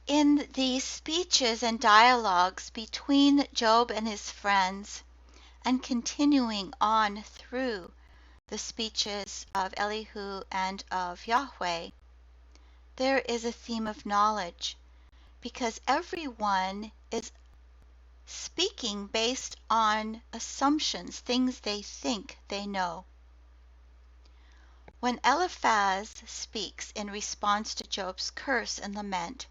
In the speeches and dialogues between Job and his friends, and continuing on through the speeches of Elihu and of Yahweh, there is a theme of knowledge, because everyone is speaking based on assumptions, things they think they know. When Eliphaz speaks in response to Job's curse and lament,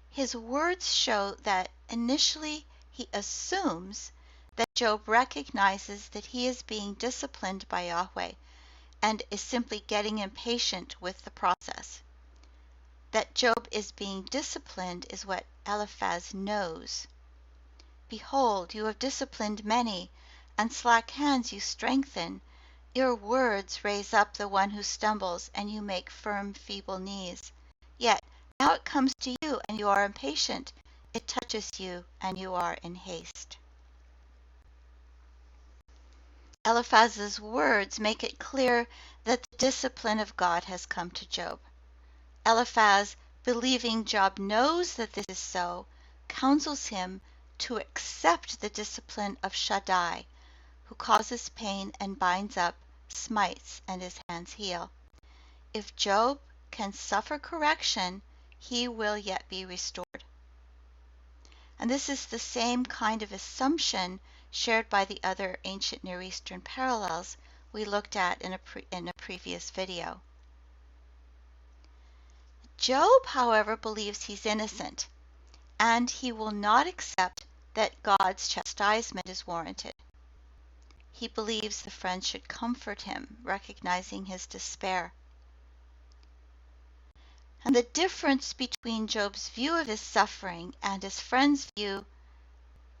his words show that initially he assumes that Job recognizes that he is being disciplined by Yahweh and is simply getting impatient with the process. That Job is being disciplined is what Eliphaz knows. Behold, you have disciplined many, and slack hands you strengthen. Your words raise up the one who stumbles, and you make firm feeble knees. Yet now it comes to you, and you are impatient. It touches you, and you are in haste. Eliphaz's words make it clear that the discipline of God has come to Job. Eliphaz, believing Job knows that this is so, counsels him to accept the discipline of Shaddai, who causes pain and binds up, smites, and his hands heal. If Job can suffer correction, he will yet be restored. And this is the same kind of assumption shared by the other ancient Near Eastern parallels we looked at in a previous video. Job, however, believes he's innocent, and he will not accept that God's chastisement is warranted. He believes the friends should comfort him, recognizing his despair. And the difference between Job's view of his suffering and his friend's view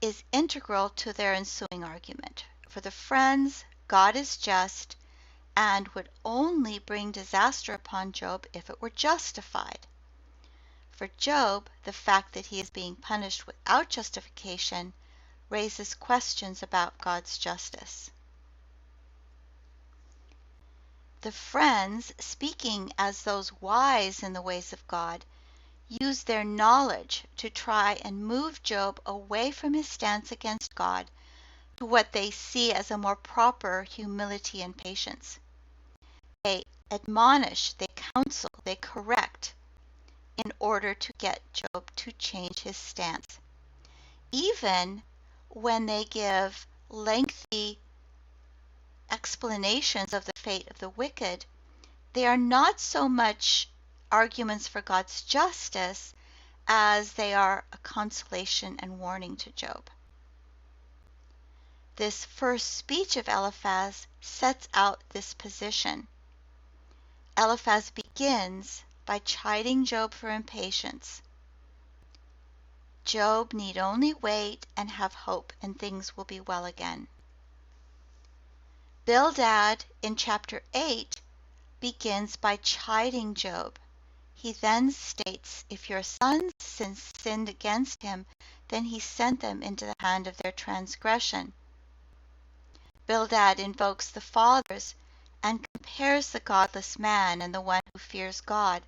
is integral to their ensuing argument. For the friends, God is just and would only bring disaster upon Job if it were justified. For Job, the fact that he is being punished without justification raises questions about God's justice. The friends, speaking as those wise in the ways of God, use their knowledge to try and move Job away from his stance against God to what they see as a more proper humility and patience. They admonish, they counsel, they correct in order to get Job to change his stance. Even when they give lengthy explanations of the fate of the wicked, they are not so much arguments for God's justice as they are a consolation and warning to Job. This first speech of Eliphaz sets out this position. Eliphaz begins by chiding Job for impatience. Job need only wait and have hope, and things will be well again. Bildad in chapter 8 begins by chiding Job. He then states, if your sons sinned against him, then he sent them into the hand of their transgression. Bildad invokes the fathers and compares the godless man and the one who fears God.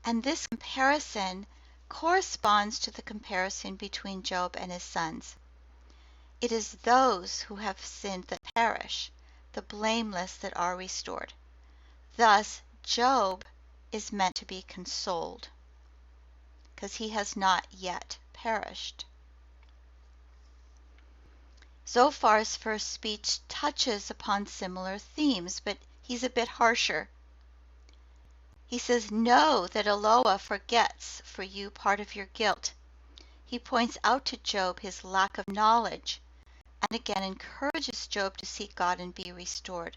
And this comparison corresponds to the comparison between Job and his sons. It is those who have sinned that perish, the blameless that are restored. Thus, Job is meant to be consoled, because he has not yet perished. Zophar's first speech touches upon similar themes, but he's a bit harsher. He says, know that Eloah forgets for you part of your guilt. He points out to Job his lack of knowledge, and again encourages Job to seek God and be restored.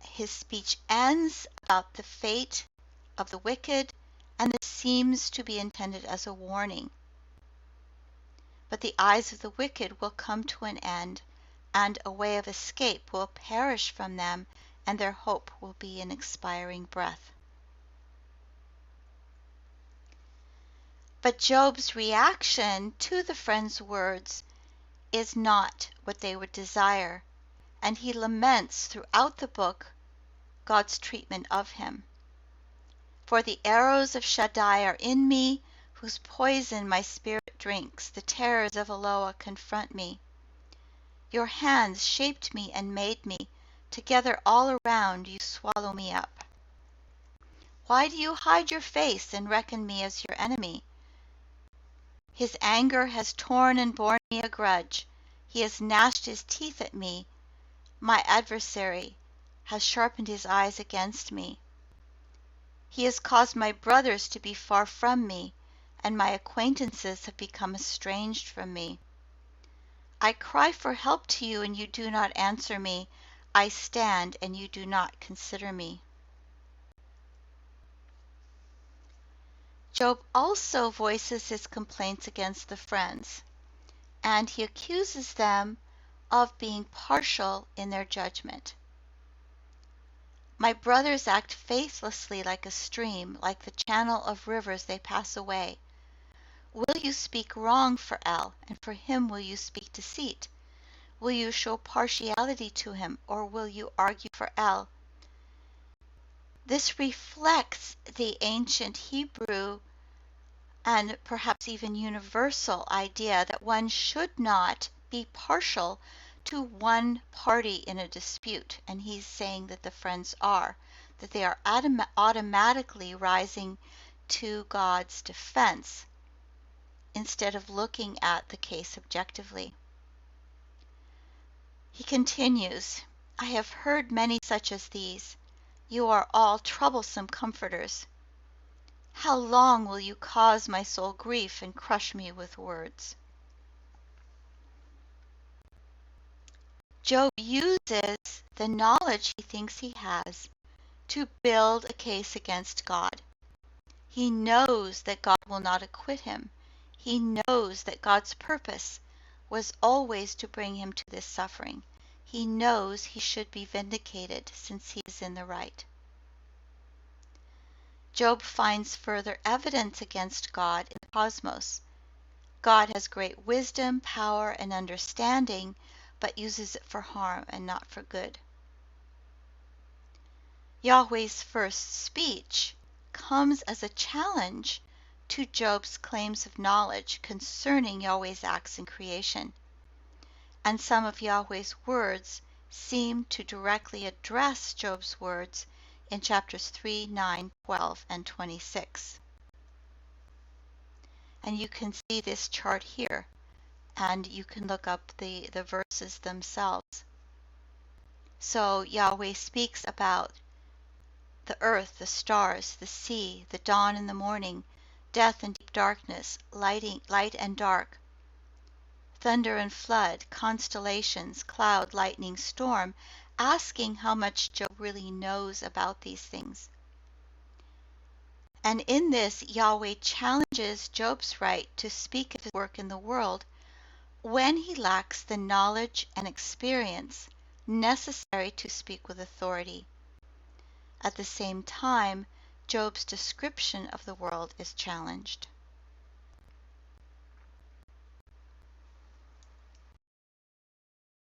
His speech ends about the fate of the wicked, and this seems to be intended as a warning. But the eyes of the wicked will come to an end, and a way of escape will perish from them, and their hope will be in expiring breath. But Job's reaction to the friend's words is not what they would desire, and he laments throughout the book God's treatment of him. For the arrows of Shaddai are in me, whose poison my spirit drinks. The terrors of Eloah confront me. Your hands shaped me and made me. Together all around you swallow me up. Why do you hide your face and reckon me as your enemy? His anger has torn and borne me a grudge. He has gnashed his teeth at me. My adversary has sharpened his eyes against me. He has caused my brothers to be far from me, and my acquaintances have become estranged from me. I cry for help to you, and you do not answer me. I stand, and you do not consider me. Job also voices his complaints against the friends, and he accuses them of being partial in their judgment. My brothers act faithlessly like a stream, like the channel of rivers they pass away. Will you speak wrong for El, and for him will you speak deceit? Will you show partiality to him, or will you argue for El? This reflects the ancient Hebrew and perhaps even universal idea that one should not be partial to one party in a dispute. And he's saying that the friends are, that they are automatically rising to God's defense instead of looking at the case objectively. He continues, I have heard many such as these. You are all troublesome comforters. How long will you cause my soul grief and crush me with words? Job uses the knowledge he thinks he has to build a case against God. He knows that God will not acquit him. He knows that God's purpose was always to bring him to this suffering. He knows he should be vindicated since he is in the right. Job finds further evidence against God in the cosmos. God has great wisdom, power, and understanding, but uses it for harm and not for good. Yahweh's first speech comes as a challenge to Job's claims of knowledge concerning Yahweh's acts in creation. And some of Yahweh's words seem to directly address Job's words in chapters 3, 9, 12, and 26. And you can see this chart here, and you can look up the verses themselves. So Yahweh speaks about the earth, the stars, the sea, the dawn and the morning, death and deep darkness, light and dark, thunder and flood, constellations, cloud, lightning, storm, asking how much Job really knows about these things. And in this, Yahweh challenges Job's right to speak of his work in the world when he lacks the knowledge and experience necessary to speak with authority. At the same time, Job's description of the world is challenged.